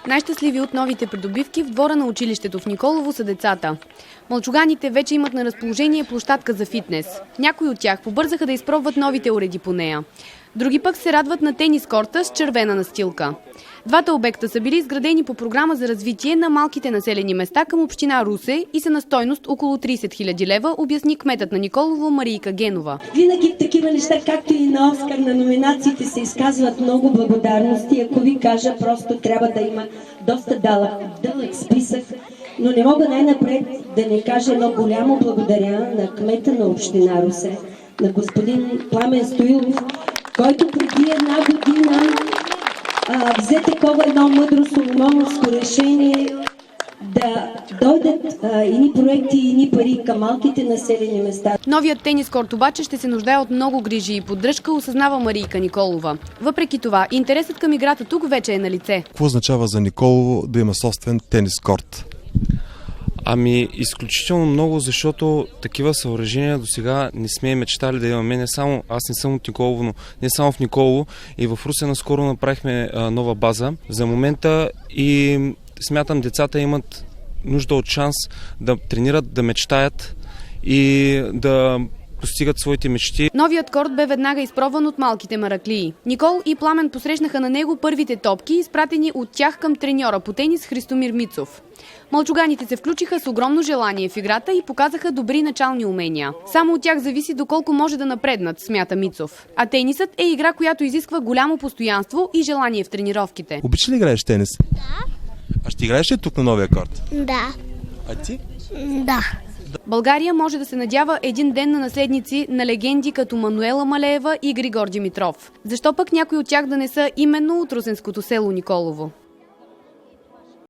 Най-щастливи от новите придобивки в двора на училището в Николово са децата. Мълчуганите вече имат на разположение площадка за фитнес. Някои от тях побързаха да изпробват новите уреди по нея. Други пък се радват на тенис корта с червена настилка. Двата обекта са били изградени по програма за развитие на малките населени места към община Русе и са на стойност около 30 000 лева, обясни кметът на Николово Марийка Генова. Винаги такива неща, както и на Оскар, на номинациите се изказват много благодарности. Ако ви кажа, просто трябва да има доста дълъг списък, но не мога най-напред да не кажа едно голямо благодаря на кмета на община Русе, на господин Пламен Стоилов, който преди една година взе такова едно мъдро соломоновско решение да дойдат ини проекти и ини пари към малките населени места. Новият тенис корт обаче ще се нуждае от много грижи и поддръжка, осъзнава Марийка Николова. Въпреки това, интересът към играта тук вече е на лице. Какво означава за Николово да има собствен тенис корт? Ами, изключително много, защото такива съоръжения до сега не сме мечтали да имаме. Не само, аз не съм от Николово, но не само в Николово. И в Русе наскоро направихме нова база. За момента и смятам, децата имат нужда от шанс да тренират, да мечтаят и да постигат своите мечти. Новият корт бе веднага изпробван от малките мараклии. Никол и Пламен посрещнаха на него първите топки, изпратени от тях към треньора по тенис Христомир Мицов. Мълчуганите се включиха с огромно желание в играта и показаха добри начални умения. Само от тях зависи доколко може да напреднат, смята Мицов. А тенисът е игра, която изисква голямо постоянство и желание в тренировките. Обичаш ли играеш тенис? Да. А ще играеш ли тук на новия корт? Да. А ти? Да. България може да се надява един ден на наследници на легенди като Мануела Малеева и Григор Димитров. Защо пък някои от тях да не са именно от русенското село Николово?